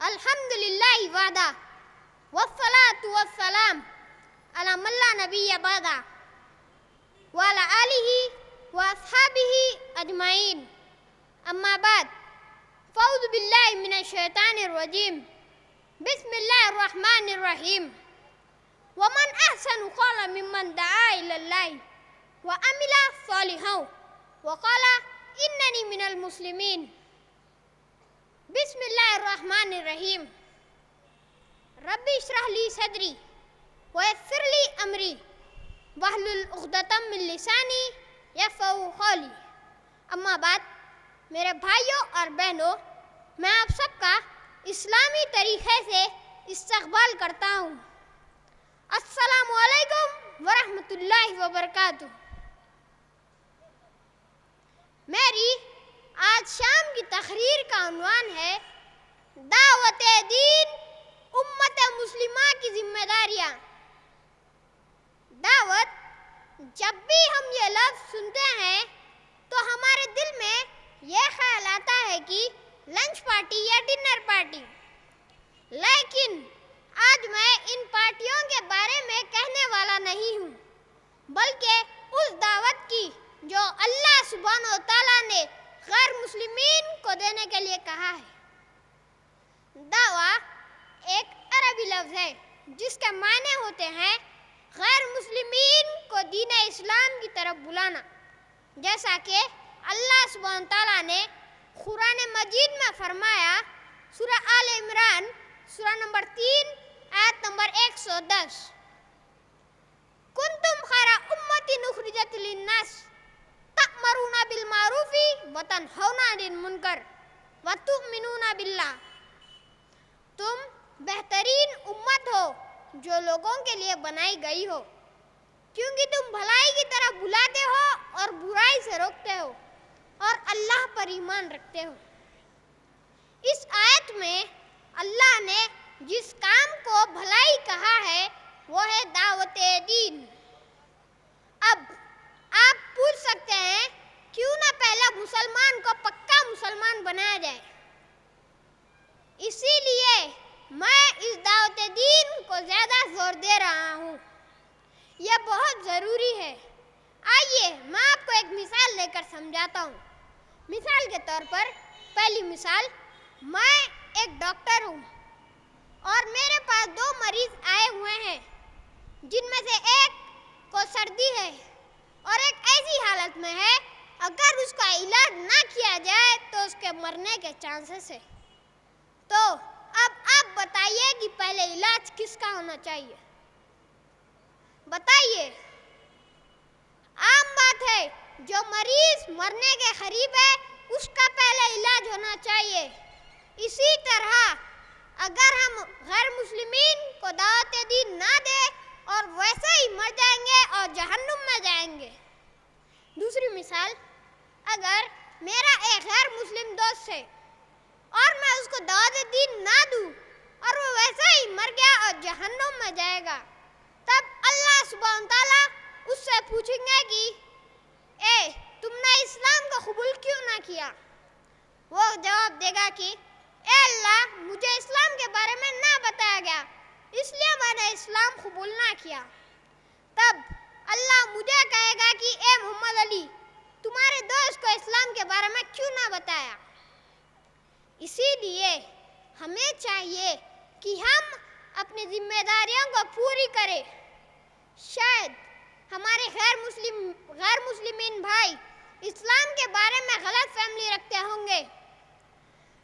अल्हम्दुलिल्लाहि वादा वस्सलातु वस्सलाम अला मल्ला नबिय्य बादा व अला आलिहि व अस्हाबिहि अजमाइन अम्मा बाद फ़अऊज़ु बिल्लाहि मिनश शैतानिर रजीम बिस्मिल्लाहिर रहमानिर रहीम व मन अहसनु क़ौलन मिम्मन दआ इलल्लाहि व अमिला सालिहन व क़ाला इन्ननी मिनल मुस्लिमीन। बिस्मिल्लाहिर रहमानिर रहीम। रब्बि इश्रह ली सदरी व यस्सिर ली अमरी वहलुल उक़दतम मिन लिसानी यफ़क़हू क़ौली। अम्मा बाद, मेरे भाइयों और बहनों, मैं आप सबका इस्लामी तरीक़े से इस्तक़बाल करता हूँ। अस्सलामु अलैकुम व रहमतुल्लाहि व बरकातुहू। मेरी आज शाम की तकरीर का उन्वान है दावत-ए-दीन उम्मत मुस्लिमा की जिम्मेदारियाँ। दावत, जब भी हम ये लफ्ज़ सुनते हैं तो हमारे दिल में ये ख्याल आता है कि लंच पार्टी या डिनर पार्टी। लेकिन आज मैं इन पार्टियों के बारे में कहने वाला नहीं हूँ, बल्कि उस दावत की जो अल्लाह सुब्हानहू व तआला ने गैर मुस्लिमीन को देने के लिए कहा है। दावा एक अरबी लफ्ज़ है जिसके मायने होते हैं गैर मुस्लिमीन को दीन इस्लाम की तरफ बुलाना, जैसा कि अल्लाह सुब्हानहू व तआला ने कुरान मजीद में फरमाया, सूरह आल इमरान सूरह नंबर 3 आयत नंबर 110, कुंतुम खैरा उम्मतिन उखरिजत लिन्नास तअमरूना बिल मारूफी व तनहौना अनिल मुनकर व तु'मिनूना बिल्लाह। तुम बेहतरीन उम्मत हो जो लोगों के लिए बनाई गई हो, क्योंकि तुम भलाई की तरफ बुलाते हो और बुराई से रोकते हो और अल्लाह पर ईमान रखते हो। इस आयत में अल्लाह ने जिस काम को भलाई कहा है वो है दावत-ए-दीन। अब आप पूछ सकते हैं, क्यों ना पहला मुसलमान को पक्का मुसलमान बनाया जाए। इसीलिए मैं इस दावत-ए-दीन को ज़्यादा जोर दे रहा हूँ। यह बहुत ज़रूरी है। आइए मैं आपको एक मिसाल लेकर समझाता हूँ। मिसाल के तौर पर, पहली मिसाल, मैं एक डॉक्टर हूँ और मेरे पास 2 मरीज़ आए हुए हैं, जिनमें से एक को सर्दी है और एक ऐसी हालत में है अगर उसका इलाज ना किया जाए तो उसके मरने के चांसेस है। तो अब आप बताइए कि पहले इलाज किसका होना चाहिए? बताइए। आम बात है, जो मरीज मरने के करीब है उसका पहले इलाज होना चाहिए। इसी तरह अगर हम गैर मुस्लिमीन को दावत-ए-दीन ना दें और वैसे ही मर जाएंगे और जहन्नुम में जाएंगे। दूसरी मिसाल, अगर मेरा एक गैर मुस्लिम दोस्त है और मैं उसको दावत-ए-दीन ना दूं और वो वैसे ही मर गया और जहन्नुम में जाएगा, तब अल्लाह सुब्हानहू व तआला उससे पूछेंगे कि तुमने इस्लाम को कबूल क्यों ना किया? वो जवाब देगा कि अल्लाह, मुझे इस्लाम के बारे में ना बताया गया, इसलिए मैंने इस्लाम कबूल ना किया। तब अल्लाह मुझे कहेगा कि ए मोहम्मद अली, तुम्हारे दोस्त को इस्लाम के बारे में क्यों ना बताया? इसीलिए हमें चाहिए कि हम अपनी जिम्मेदारियों को पूरी करें। शायद हमारे गैर मुस्लिमीन भाई इस्लाम के बारे में गलत फहमी रखते होंगे।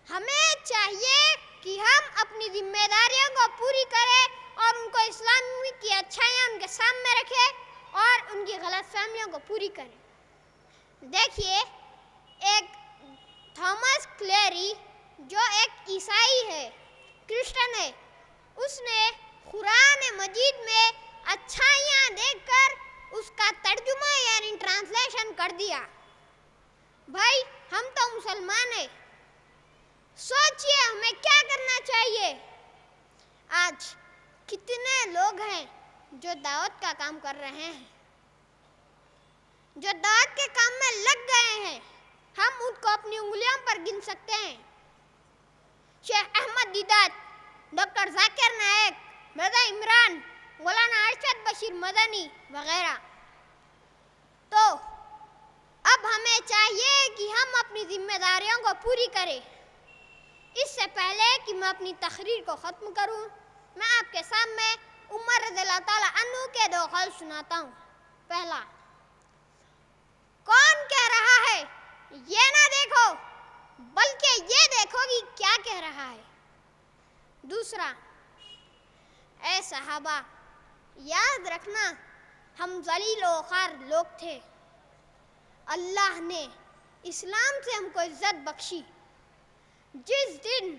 हमें चाहिए कि हम अपनी जिम्मेदारियों को पूरी करें और उनको इस्लाम की अच्छाइयाँ उनके सामने रखें और उनकी गलत फहमियों को पूरी करें। देखिए, एक थॉमस क्लेरी जो एक ईसाई है, क्रिश्चियन है, उसने कुरान मजीद में अच्छाइयाँ देखकर उसका तर्जुमा यानी ट्रांसलेशन कर दिया। भाई, हम तो मुसलमान हैं, सोचिए हमें क्या करना चाहिए। आज कितने लोग हैं जो दावत का काम कर रहे हैं, जो दावत के काम में लग गए हैं, हम उनको अपनी उंगलियों पर गिन सकते हैं। شیخ احمد دیدات، ڈاکٹر ذاکر نائک، مرزا عمران، مولانا ارشد بشیر مدنی وغیرہ. تو اب ہمیں چاہیے کہ ہم اپنی ذمہ داریوں کو پوری کریں. اس سے پہلے کہ میں اپنی تقریر کو ختم کروں، میں آپ کے سامنے عمر رضی اللہ تعالیٰ عنہ کے 2 قول سناتا ہوں. پہلا، کون کہہ رہا ہے یہ نہ دیکھو بلکہ یہ دیکھو کہ کیا کہہ رہا ہے. دوسرا، اے صحابہ یاد رکھنا ہم ذلیل و خوار لوگ تھے، اللہ نے اسلام سے ہم کو عزت بخشی. جس دن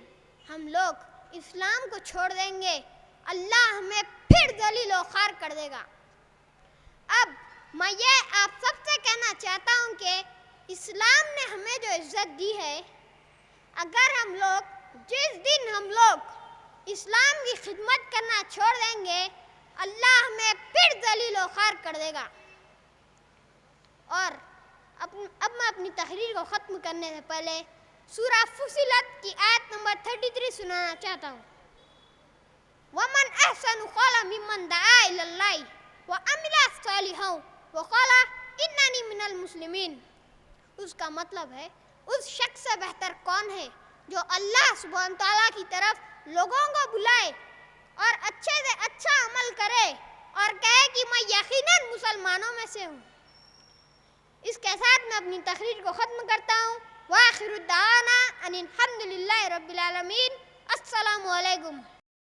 ہم لوگ اسلام کو چھوڑ دیں گے اللہ ہمیں پھر ذلیل و خوار کر دے گا. اب میں یہ آپ سب سے کہنا چاہتا ہوں کہ اسلام نے ہمیں جو عزت دی ہے، اگر جس دن ہم لوگ اسلام کی خدمت کرنا چھوڑ دیں گے اللہ ہمیں پھر ذلیل و خوار کر دے گا. اور اب میں اپنی تقریر کو ختم کرنے سے پہلے سورہ فصلت کی آیت نمبر 33 سنانا چاہتا ہوں. وَمَنْ أَحْسَنُ قَوْلًا مِّمَّنْ دَعَا إِلَى اللَّهِ وَعَمِلَ صَالِحًا وَقَالَ إِنَّنِي مِنَ الْمُسْلِمِينَ. اس کا مطلب ہے اس شخص سے بہتر کون ہے جو اللہ سبحانہ تعالیٰ کی طرف لوگوں کو بلائے اور اچھے سے اچھا عمل کرے اور کہے کہ میں یقیناً مسلمانوں میں سے ہوں. اس کے ساتھ میں اپنی تقریر کو ختم کرتا ہوں. وآخر الدعوانا ان الحمد للہ رب العالمین. السلام علیکم.